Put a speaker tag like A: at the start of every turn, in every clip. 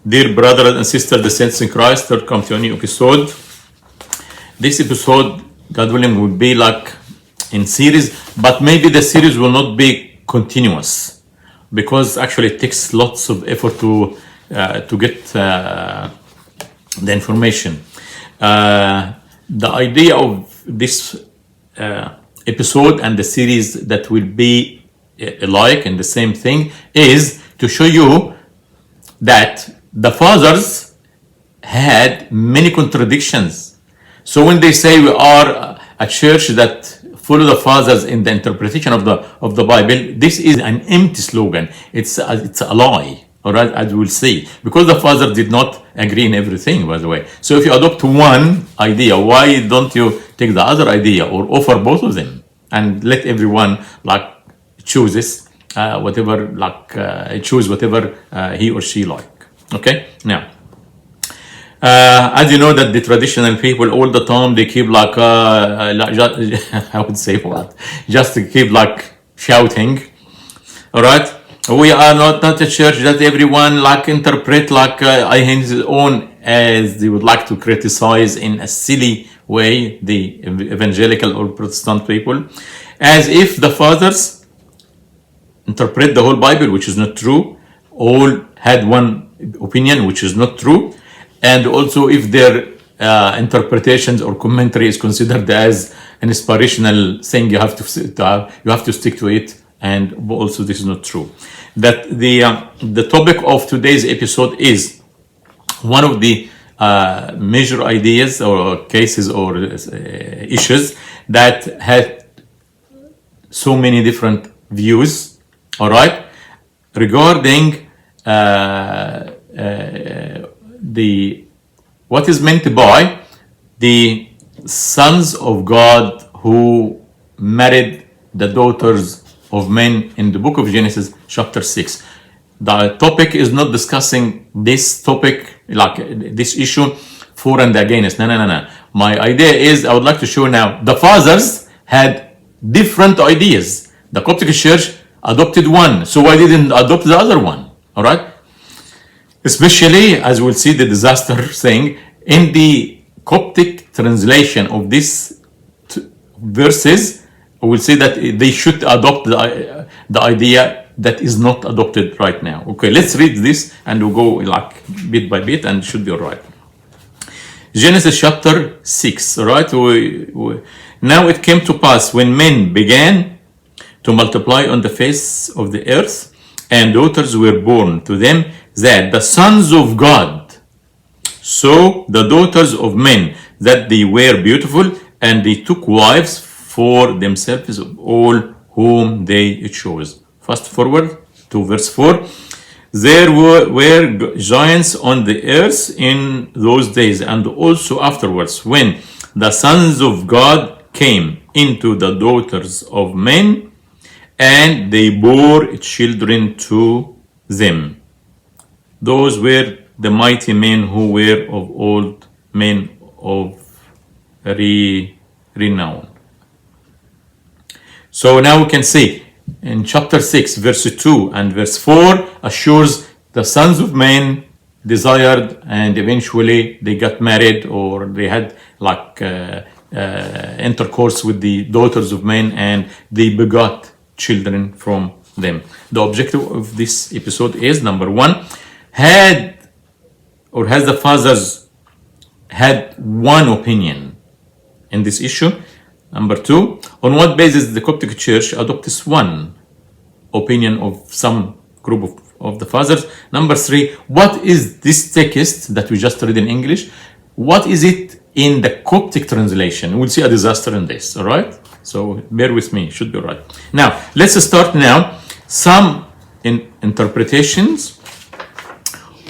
A: Dear brothers and sisters, the saints in Christ, third come to a new episode. This episode, God willing, will be like in series, but maybe the series will not be continuous because actually it takes lots of effort to get the information. The idea of this episode and the series that will be alike and the same thing is to show you that the fathers had many contradictions. So when they say we are a church that follow the fathers in the interpretation of the Bible, this is an empty slogan. It's a lie, all right, as we'll see, because the fathers did not agree in everything, by the way. So if you adopt one idea, why don't you take the other idea or offer both of them and let everyone like chooses choose whatever he or she like. Okay, now as you know that the traditional people all the time they keep like I would say what, just to keep like shouting, all right, we are not a church that everyone like interpret like his own as they would like to criticize in a silly way the evangelical or Protestant people, as if the fathers interpret the whole Bible, which is not true. All had one opinion, which is not true. And also if their interpretations or commentary is considered as an inspirational thing, you have to stick to it. And also this is not true. That the topic of today's episode is one of the major ideas or cases or issues that had so many different views, all right, regarding what is meant by the sons of God who married the daughters of men in the book of Genesis chapter 6. The topic is not discussing this topic, like this issue for and against. No. My idea is I would like to show now the fathers had different ideas. The Coptic church adopted one, so why didn't adopt the other one? All right. Especially, as we'll see the disaster thing, in the Coptic translation of these verses, we'll see that they should adopt the idea that is not adopted right now. Okay, let's read this and we'll go like bit by bit and it should be all right. Genesis chapter 6, all right? Now it came to pass when men began to multiply on the face of the earth and daughters were born to them, that the sons of God saw the daughters of men, that they were beautiful, and they took wives for themselves of all whom they chose. Fast forward to verse 4. There were giants on the earth in those days, and also afterwards, when the sons of God came into the daughters of men, and they bore children to them. Those were the mighty men who were of old, men of renown. So now we can see in chapter 6, verse 2 and verse 4 assures the sons of men desired and eventually they got married or they had like intercourse with the daughters of men and they begot children from them. The objective of this episode is, number one, has the fathers had one opinion in this issue? Number two, on what basis the Coptic Church adopts one opinion of some group of the fathers? Number three, what is this text that we just read in English? What is it in the Coptic translation? We'll see a disaster in this, all right? So bear with me, should be all right. Now, let's start now some interpretations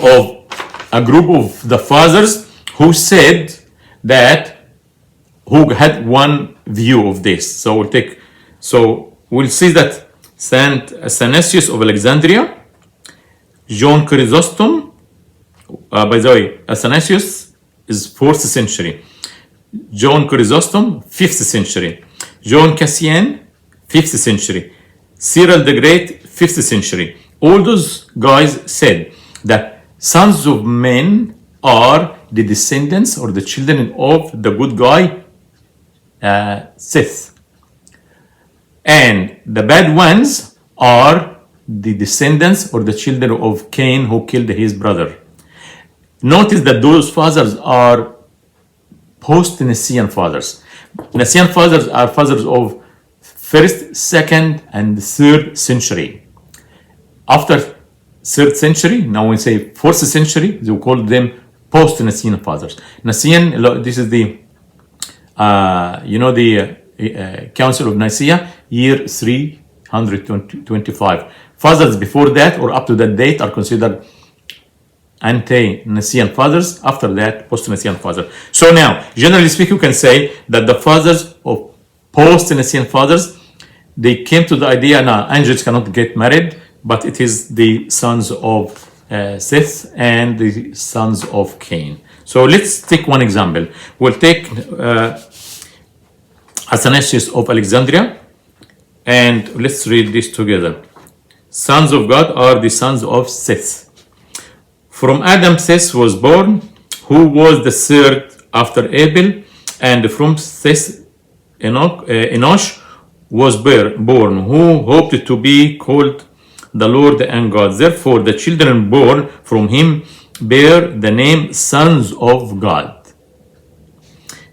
A: of a group of the fathers who said that, who had one view of this. So we'll see that Saint Athanasius of Alexandria, John Chrysostom, by the way, Athanasius is 4th century, John Chrysostom 5th century, John Cassian 5th century, Cyril the Great 5th century. All those guys said that sons of men are the descendants or the children of the good guy Seth. And the bad ones are the descendants or the children of Cain who killed his brother. Notice that those fathers are post-Nicene fathers. Nicene fathers are fathers of 1st, 2nd, and 3rd century. After 3rd century, now we say 4th century, they call them post-Nicene fathers. Nicene, this is the, Council of Nicaea, year 325. Fathers before that or up to that date are considered ante-Nicene fathers. After that, post-Nicene fathers. So now, generally speaking, you can say that the fathers of post-Nicene fathers, they came to the idea, now angels cannot get married, but it is the sons of Seth and the sons of Cain. So let's take one example. We'll take Athanasius of Alexandria, and let's read this together. Sons of God are the sons of Seth. From Adam, Seth was born, who was the third after Abel, and from Seth, Enosh was born, who hoped to be called the Lord and God. Therefore, the children born from him bear the name sons of God.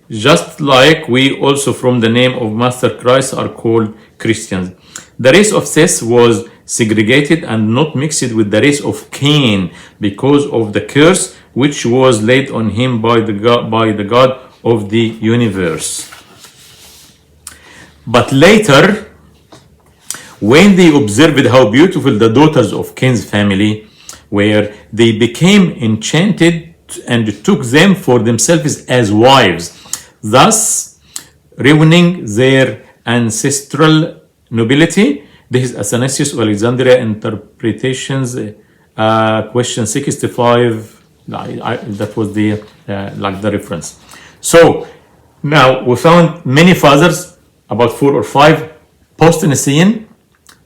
A: Just like we also from the name of Master Christ are called Christians. The race of Seth was segregated and not mixed with the race of Cain because of the curse which was laid on him by the God of the universe. But later, when they observed how beautiful the daughters of Cain's family were, they became enchanted and took them for themselves as wives, thus ruining their ancestral nobility. This is Athanasius of Alexandria, Interpretations, question 65. That was the the reference. So now we found many fathers, about 4 or 5 post-Nicene.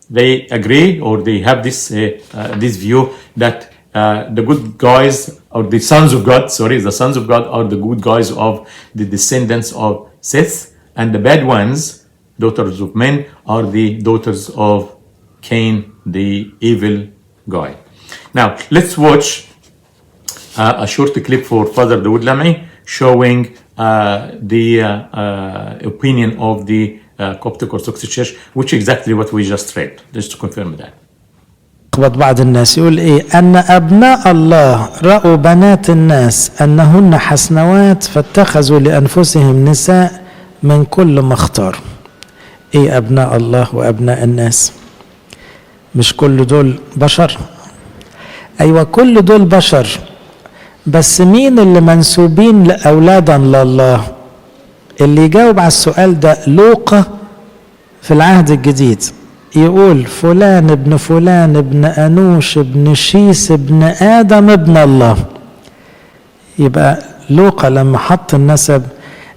A: They agree, or they have this view that the good guys, or the sons of God, the sons of God are the good guys of the descendants of Seth, and the bad ones, daughters of men, are the daughters of Cain, the evil guy. Now, let's watch a short clip for Father Dawood Lam'i showing the opinion of the Coptic Orthodox Church, which exactly what we just read, just to confirm that.
B: بعض الناس يقول ايه ان ابناء الله رأوا بنات الناس انهن حسنوات فاتخذوا لانفسهم نساء من كل ما اختار. ايه ابناء الله وابناء الناس؟ مش كل دول بشر؟ ايوه كل دول بشر، بس مين اللي منسوبين لاولادا لله؟ اللي يجاوب على السؤال ده لوقا في العهد الجديد، يقول فلان ابن فلان ابن أنوش ابن شيس ابن آدم ابن الله. يبقى لوقا لما حط النسب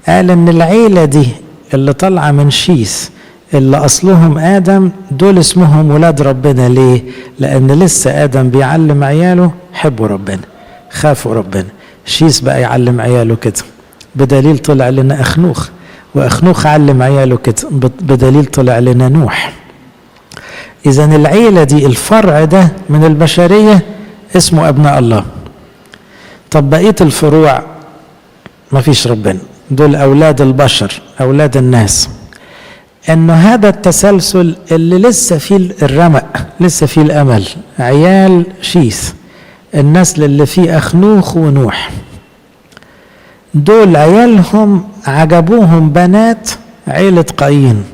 B: قال ان العيلة دي اللي طالعة من شيس اللي أصلهم آدم دول اسمهم ولاد ربنا. ليه؟ لأن لسه آدم بيعلم عياله حبوا ربنا، خافوا ربنا. شيس بقى يعلم عياله كده، بدليل طلع لنا أخنوخ، وأخنوخ علم عياله كده، بدليل طلع لنا نوح. إذا العيلة دي الفرع ده من البشرية اسمه أبناء الله. طب بقية الفروع ما فيش ربنا، دول أولاد البشر، أولاد الناس. إنه هذا التسلسل اللي لسه فيه الرمق، لسه فيه الأمل. عيال شيث، النسل اللي فيه أخنوخ ونوح، دول عيالهم عجبوهم بنات عيلة قايين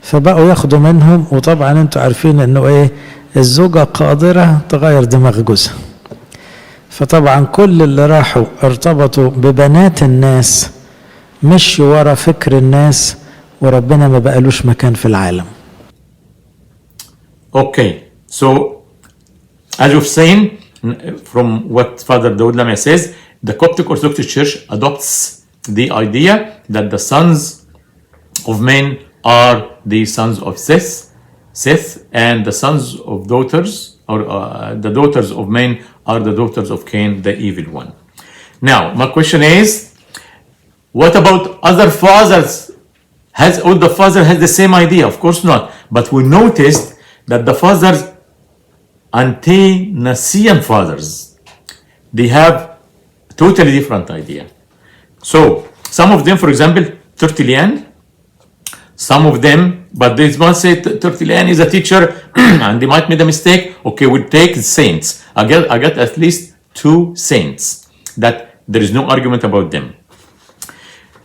B: فبقوا ياخدوا منهم. وطبعا انتوا عارفين انه ايه، الزوجة قادرة تغير دماغ جوزها. فطبعا كل اللي راحوا ارتبطوا ببنات الناس مشوا ورا فكر الناس، وربنا ما بقالوش مكان في العالم.
A: Okay, so as you've seen from what Father Dawood Lam'i says, the Coptic Orthodox Church adopts the idea that the sons of men are the sons of Seth, and the sons of daughters, or the daughters of men are the daughters of Cain, the evil one. Now, my question is, what about other fathers? Has all the father has the same idea? Of course not. But we noticed that the fathers, ante-Nicene fathers, they have totally different idea. So some of them, for example, Tertullian, some of them, but they must say Tertullian is a teacher and they might make a mistake. Okay, we'll take saints. I got at least 2 saints that there is no argument about them,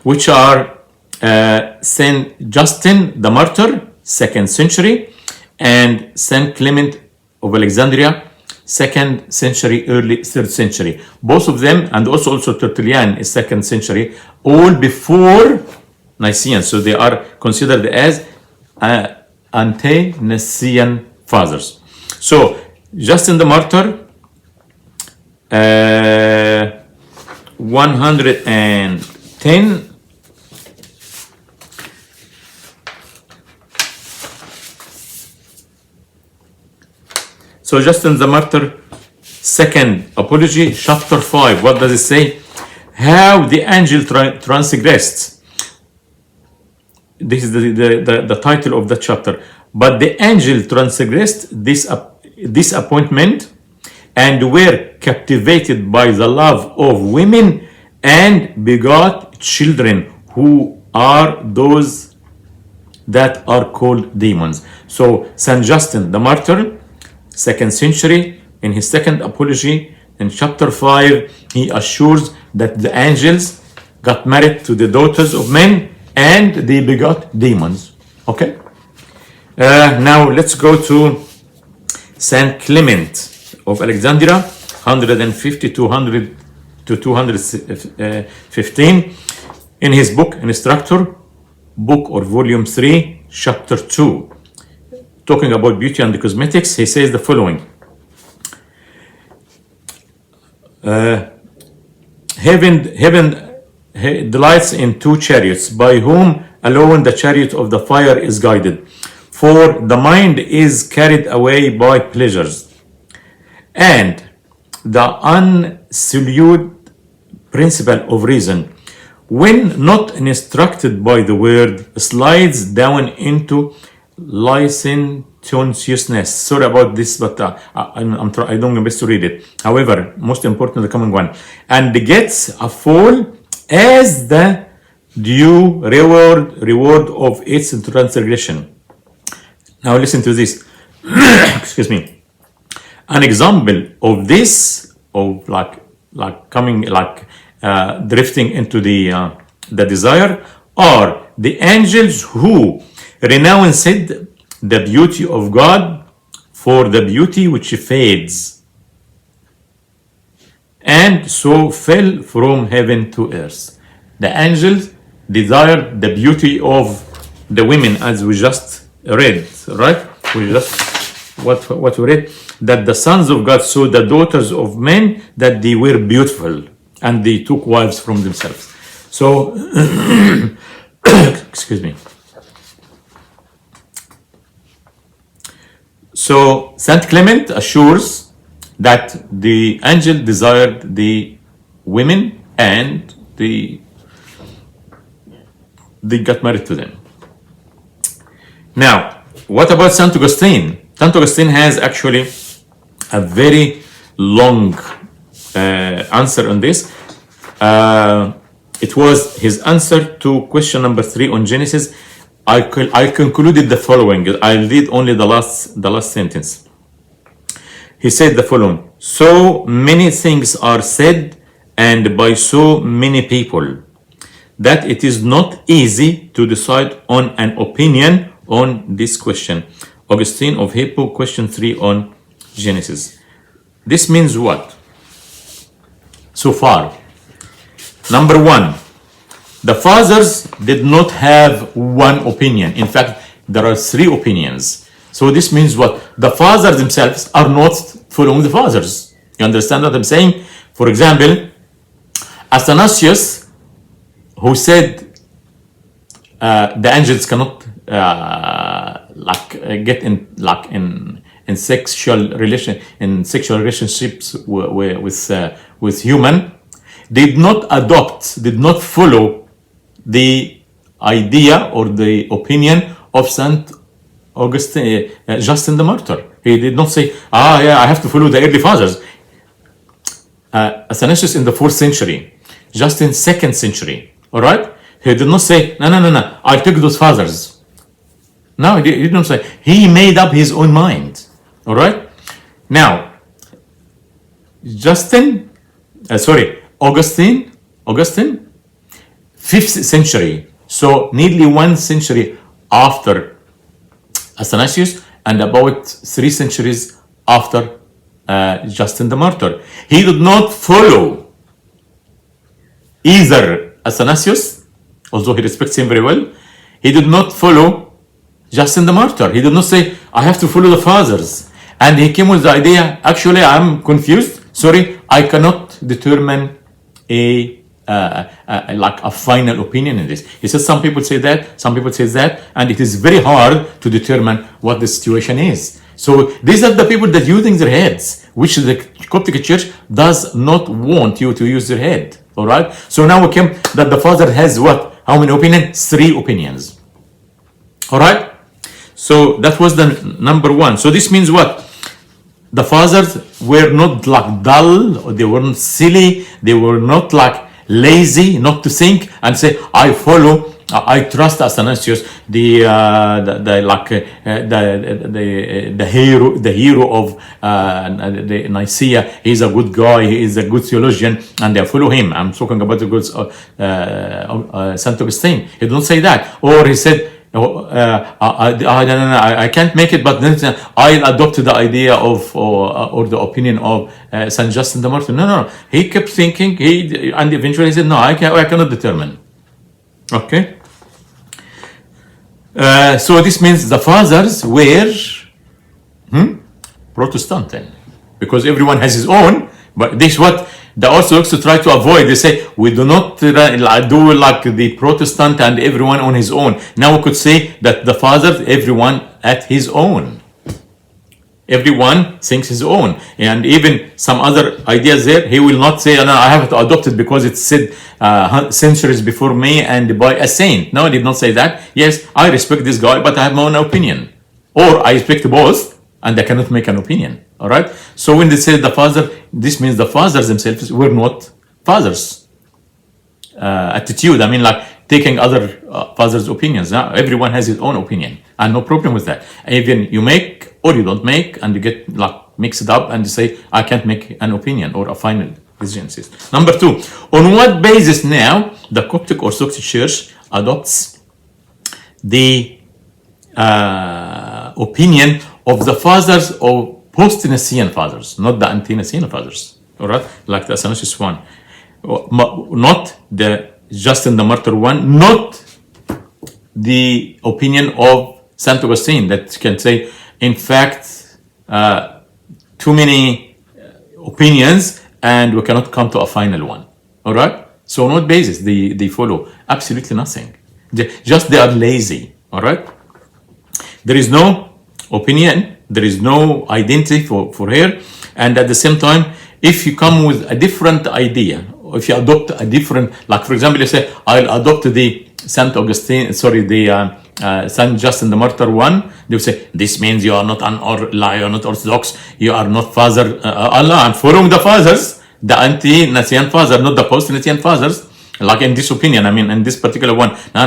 A: which are Saint Justin the Martyr, 2nd century, and Saint Clement of Alexandria, 2nd century, early 3rd century. Both of them, and also Tertullian is 2nd century, all before Nicene. So they are considered as ante-Nicene fathers. So Justin the Martyr, 110. So Justin the Martyr, 2nd Apology, chapter 5. What does it say? How the angel transgressed. This is the title of the chapter. But the angel transgressed this appointment and were captivated by the love of women and begot children who are those that are called demons. So Saint Justin the Martyr, 2nd century, in his 2nd Apology, in chapter 5, he assures that the angels got married to the daughters of men and they begot demons. Okay? Now let's go to Saint Clement of Alexandria, 150 to 215, in his book Instructor, book or volume 3, chapter 2, talking about beauty and cosmetics. He says the following: heaven delights in 2 chariots, by whom alone the chariot of the fire is guided. For the mind is carried away by pleasures, and the unsullied principle of reason, when not instructed by the word, slides down into licentiousness. Sorry about this, but I don't know best to read it. However, most important, the common one, and gets a fall as the due reward of its transgression. Now listen to this. Excuse me. An example of this, of drifting into the desire, are the angels who renounced the beauty of God for the beauty which fades, and so fell from heaven to earth. The angels desired the beauty of the women, as we just read, right? We just what we read, that the sons of God saw the daughters of men, that they were beautiful, and they took wives from themselves. So, excuse me. So Saint Clement assures that the angel desired the women and they got married to them. Now, what about Saint Augustine? Saint Augustine has actually a very long answer on this. It was his answer to question number 3 on Genesis. I concluded the following. I'll read only the last sentence. He said the following: so many things are said and by so many people that it is not easy to decide on an opinion on this question. Augustine of Hippo, question 3 on Genesis. This means what? So far, number 1, the fathers did not have one opinion. In fact, there are 3 opinions. So this means what? The fathers themselves are not following the fathers. You understand what I'm saying? For example, Athanasius, who said the angels cannot get in in sexual relationships with human, did not follow the idea or the opinion of Saint Augustine, Justin the Martyr. He did not say, I have to follow the early fathers. Athanasius in the 4th century, Justin 2nd century, all right? He did not say, no, I'll take those fathers. No, he did not say. He made up his own mind, all right? Now, Augustine, 5th century, so nearly 1 century after Athanasius and about 3 centuries after Justin the Martyr. He did not follow either Athanasius, although he respects him very well. He did not follow Justin the Martyr. He did not say, I have to follow the fathers. And he came with the idea, actually, I'm confused. Sorry, I cannot determine a final opinion in this. He says some people say that, some people say that, and it is very hard to determine what the situation is. So these are the people that using their heads, which the Coptic Church does not want you to use their head. All right. So now we came that the Father has what? How many opinions? 3 opinions. All right. So that was the number 1. So this means what? The fathers were not like dull, or they were not silly, they were not like lazy, not to think and say, I trust Athanasius, the hero of the Nicaea. He's a good guy. He is a good theologian, and they follow him. I'm talking about the good Saint Augustine. He don't say that, or he said, I can't make it, but then I'll adopt the idea of or the opinion of Saint Justin the Martyr. No. He kept thinking. And eventually he said, no, I cannot determine. Okay. So this means the fathers were Protestant then, because everyone has his own. But this is what the Orthodox try to avoid. They say we do not do like the Protestant and everyone on his own. Now we could say that the fathers, everyone at his own. Everyone thinks his own, and even some other ideas there, he will not say, no, I have to adopt it because it's said centuries before me and by a saint. No, he did not say that. Yes, I respect this guy, but I have my own opinion. Or I respect both, and I cannot make an opinion. All right? So when they say the father, this means the fathers themselves were not fathers. Attitude, I mean, like taking other fathers' opinions. Now, everyone has his own opinion, and no problem with that. Even you make or you don't make, and you get like mixed up and you say, I can't make an opinion or a final decision. Number 2, on what basis now the Coptic Orthodox Church adopts the opinion of the fathers of post-Nicene fathers, not the ante-Nicene fathers, all right, like the Athanasius one, not the Justin the Martyr one, not the opinion of Saint Augustine that can say, in fact, too many opinions and we cannot come to a final one. All right? So on what basis they follow? Absolutely nothing. They are lazy. All right? There is no opinion. There is no identity for her. And at the same time, if you come with a different idea, or if you adopt a different, like for example, you say, I'll adopt the Saint Augustine, Saint Justin the Martyr one, they will say, this means you are not you are not Orthodox, you are not Father Allah. I'm following the fathers, the ante-Nicene fathers, not the post-Nicene fathers. Like in this opinion, I mean, in this particular one, no,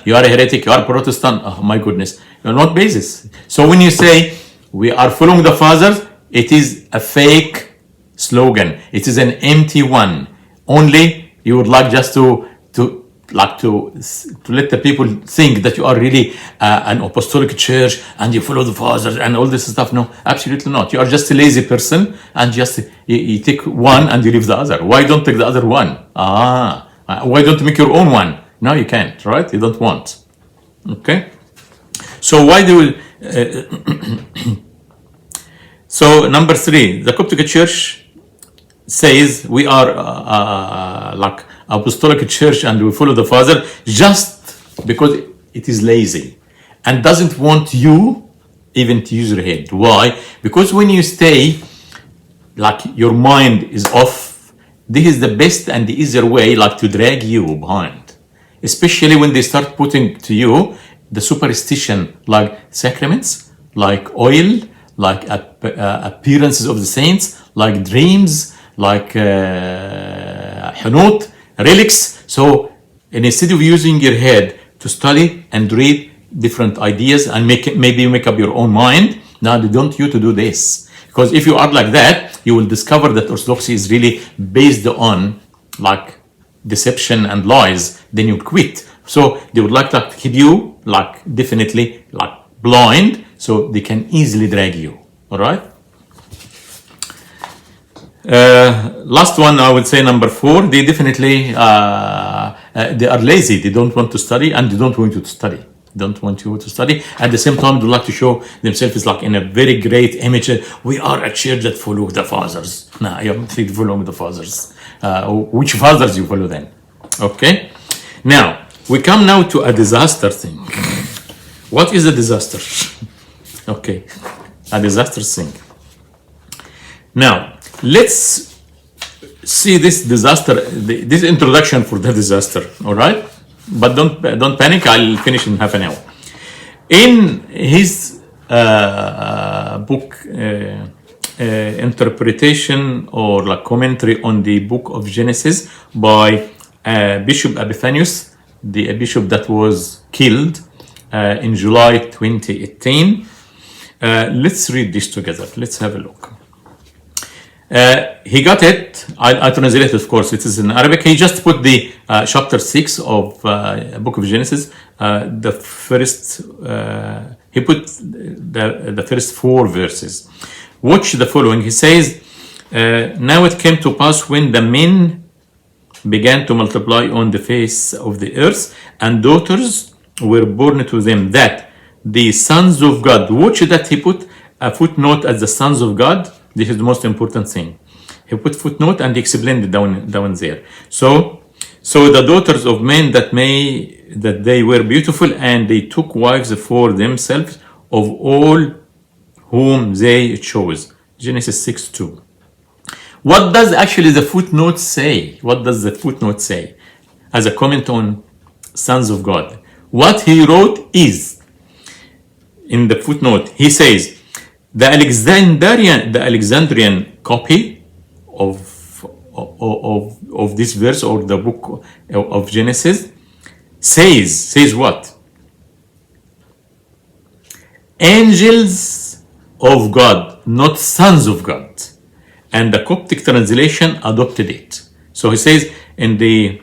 A: you are a heretic, you are Protestant. Oh my goodness, on what basis? So when you say we are following the fathers, it is a fake slogan. It is an empty one. Only you would like just to let the people think that you are really an apostolic church and you follow the fathers and all this stuff. No, absolutely not. You are just a lazy person and just you take one and you leave the other. Why don't take the other one? Why don't you make your own one? No, you can't, right? You don't want. Okay? So why do so number 3, the Coptic Church says we are like apostolic church and we follow the father just because it is lazy and doesn't want you even to use your head. Why? Because when you stay, like your mind is off, this is the best and the easier way, like to drag you behind. Especially when they start putting to you the superstition, like sacraments, like oil, like appearances of the saints, like dreams, like hanut, relics. So, and instead of using your head to study and read different ideas and maybe make up your own mind, now they don't you to do this. Because if you are like that, you will discover that Orthodoxy is really based on like deception and lies, then you quit. So they would like to keep you like definitely like blind, so they can easily drag you. All right. Last one, I would say number 4. They definitely they are lazy. They don't want to study, and they don't want you to study. Don't want you to study. At the same time, they like to show themselves like in a very great image. We are a church that follow the fathers. No, you don't follow the fathers. Which fathers you follow then? Okay. Now we come now to a disaster thing. What is a disaster? Okay, a disaster thing. Now let's see this disaster. This introduction for the disaster. All right. But don't panic. I'll finish in half an hour. In his book, interpretation or like commentary on the book of Genesis by Bishop Epiphanius, the bishop that was killed in July 2018. Let's read this together. Let's have a look. He got it. I translated, of course. It is in Arabic. He just put the chapter 6 of Book of Genesis. The first. He put the first 4 verses. Watch the following. He says, "Now it came to pass when the men began to multiply on the face of the earth, and daughters were born to them, that the sons of God." Watch that he put a footnote as the sons of God. This is the most important thing. He put footnote and explained it down there. So the daughters of men that they were beautiful, and they took wives for themselves of all whom they chose. Genesis 6:2. What does actually the footnote say? What does the footnote say? As a comment on sons of God. What he wrote is, in the footnote, he says, the Alexandrian copy of this verse or the book of Genesis says what? Angels of God, not sons of God. And the Coptic translation adopted it. So he says in the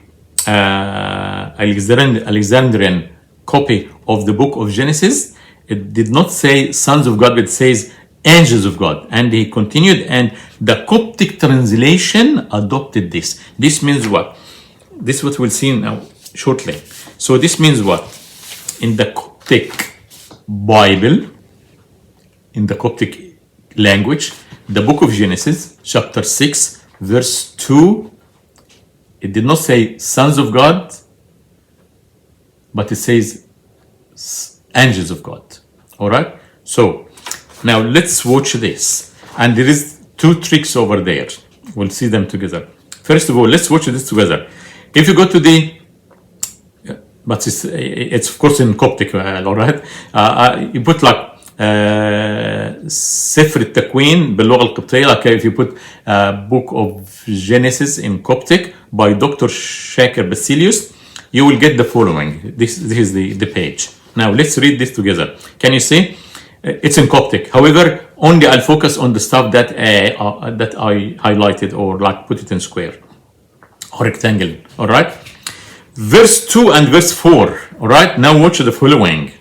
A: Alexandrian copy of the book of Genesis, it did not say sons of God, but it says angels of God. And he continued, and the Coptic translation adopted this. This means what? This is what we'll see now shortly. So this means what? In the Coptic Bible, in the Coptic language, the book of Genesis, chapter 6, verse 2, it did not say sons of God, but it says angels of God. All right? So now let's watch this. And there is 2 tricks over there. We'll see them together. First of all, let's watch this together. If you go to the, but it's of course in Coptic, all right? You put like سفر التكوين باللغة القبطية. Like if you put book of Genesis in Coptic by Dr. Shaker Basilius, you will get the following. This is the page. Now let's read this together. Can you see? It's in Coptic. However, only I'll focus on the stuff that I highlighted or like put it in square or rectangle. All right. Verse 2 and verse 4. All right. Now watch the following.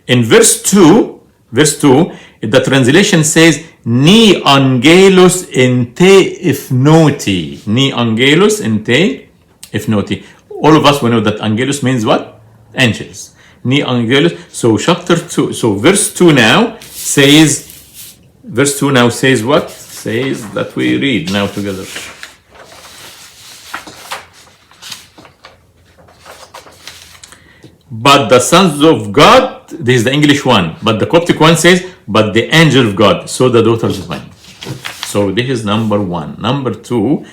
A: In verse 2, the translation says, Ni angelos en te ifnoti. Ni angelos en te ifnoti. All of us we know that angelos means what? Angels. Ni angelos. So chapter 2, so verse 2 now says what? Says that we read now together. But the sons of God this is the English one, but the Coptic one says, but the angel of God saw the daughters of men. So this is number one. Number two,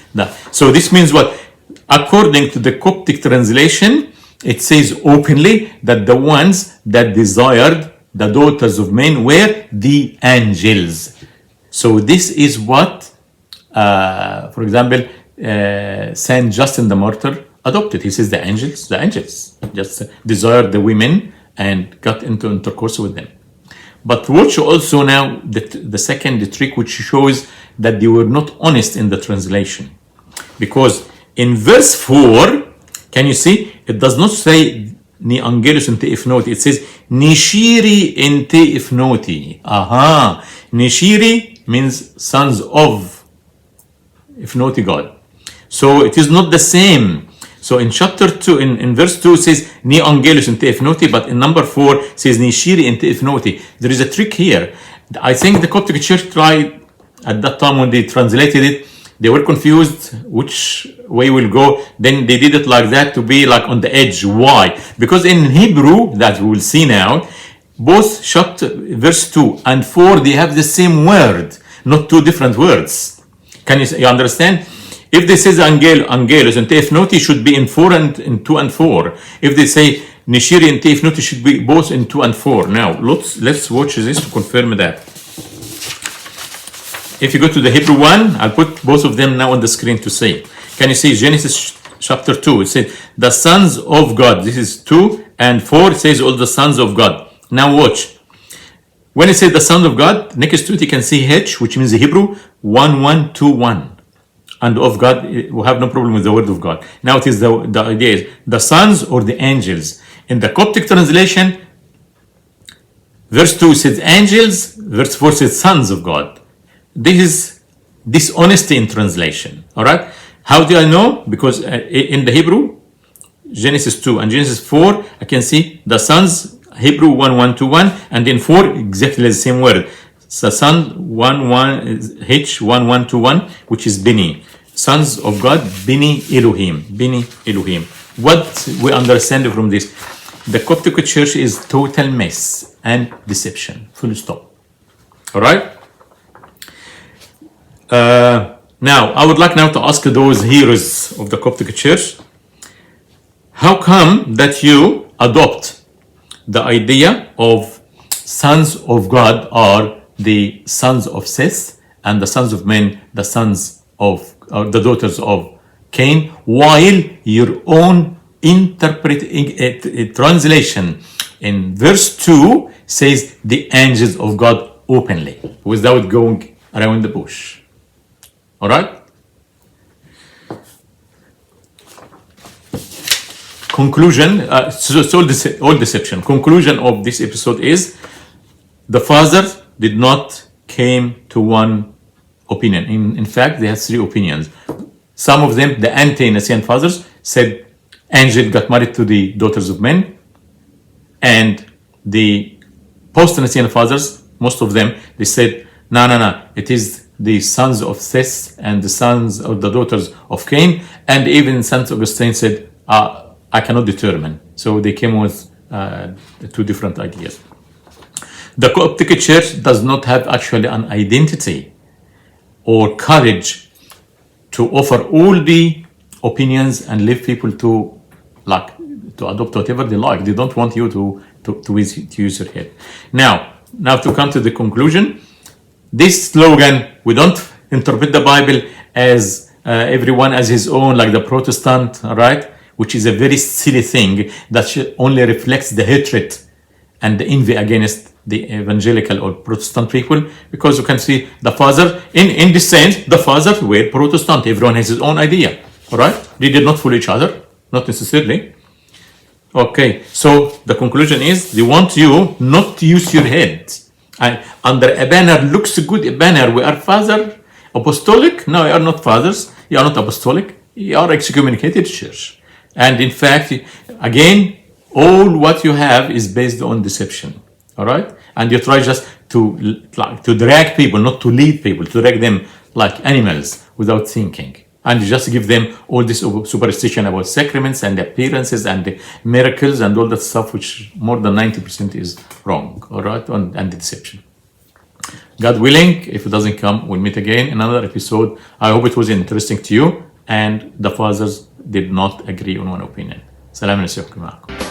A: so this means what? According to the Coptic translation, it says openly that the ones that desired the daughters of men were the angels. So this is what, for example, Saint Justin the Martyr adopted. He says the angels just desired the women and got into intercourse with them. But watch also now the second trick, which shows that they were not honest in the translation. Because in verse 4, can you see? It does not say ni angelus ente ifnoti. It says nishiri ente ifnoti. Aha. Nishiri means sons of ifnoti God. So it is not the same. So in chapter 2, in verse 2 it says ni angelus ente ifnoti, but in number 4 it says nishiri ente ifnoti. There is a trick here. I think the Coptic Church tried at that time when they translated it. They were confused which way will go. Then they did it like that to be like on the edge. Why? Because in Hebrew, that we will see now, both chapter verse 2 and 4, they have the same word, not two different words. Can you understand? If they say angelus and teifnoti should be in 4 and in 2 and 4. If they say nishiri and teifnoti should be both in 2 and 4. Now let's watch this to confirm that. If you go to the Hebrew one, I'll put both of them now on the screen to see. Can you see Genesis chapter 2? It says, the sons of God. This is 2 and 4. It says all the sons of God. Now watch. When it says the sons of God, next to it you can see H, which means the Hebrew 1121. And of God, we have no problem with the word of God. Now it is the idea is the sons or the angels. In the Coptic translation, verse 2 says angels, verse 4 says sons of God. This is dishonesty in translation. All right. How do I know? Because in the Hebrew, Genesis 2 and Genesis 4, I can see the sons, Hebrew 1121, and in 4 exactly the same word. The son H1121, which is Bini, sons of God, Bini Elohim, Bini Elohim. What we understand from this, the Coptic Church is total mess and deception. Full stop. All right. Now, I would like now to ask those heroes of the Coptic Church, how come that you adopt the idea of sons of God are the sons of Seth and the sons of men, the sons of the daughters of Cain, while your own translation in verse 2 says the angels of God openly, without going around the bush. All right. Conclusion. All deception. Conclusion of this episode is the father did not came to one opinion. In fact, they had 3 opinions. Some of them, the anti-Nicene fathers, said angel got married to the daughters of men, and the post-Nicene fathers, most of them, they said no. It is the sons of Seth and the sons of the daughters of Cain, and even Saint Augustine said, I cannot determine. So they came with 2 different ideas. The Coptic Church does not have actually an identity or courage to offer all the opinions and leave people to adopt whatever they like. They don't want you to use your head. Now to come to the conclusion, this slogan, we don't interpret the Bible as everyone as his own, like the Protestant, right? Which is a very silly thing that only reflects the hatred and the envy against the evangelical or Protestant people. Because you can see the father, in this sense, the fathers were Protestant. Everyone has his own idea, all right? They did not follow each other, not necessarily. Okay, so the conclusion is they want you not to use your head. And under a banner looks good, a banner, we are father, apostolic. No, you are not fathers. You are not apostolic. You are excommunicated church. And in fact, again, all what you have is based on deception. All right? And you try just to drag people, not to lead people, to drag them like animals without thinking. and just give them all this superstition about sacraments and appearances and the miracles and all that stuff, which more than 90% is wrong, all right, and deception. God willing, if it doesn't come, we'll meet again in another episode. I hope it was interesting to you, and the fathers did not agree on one opinion. سلام عليكم معكم.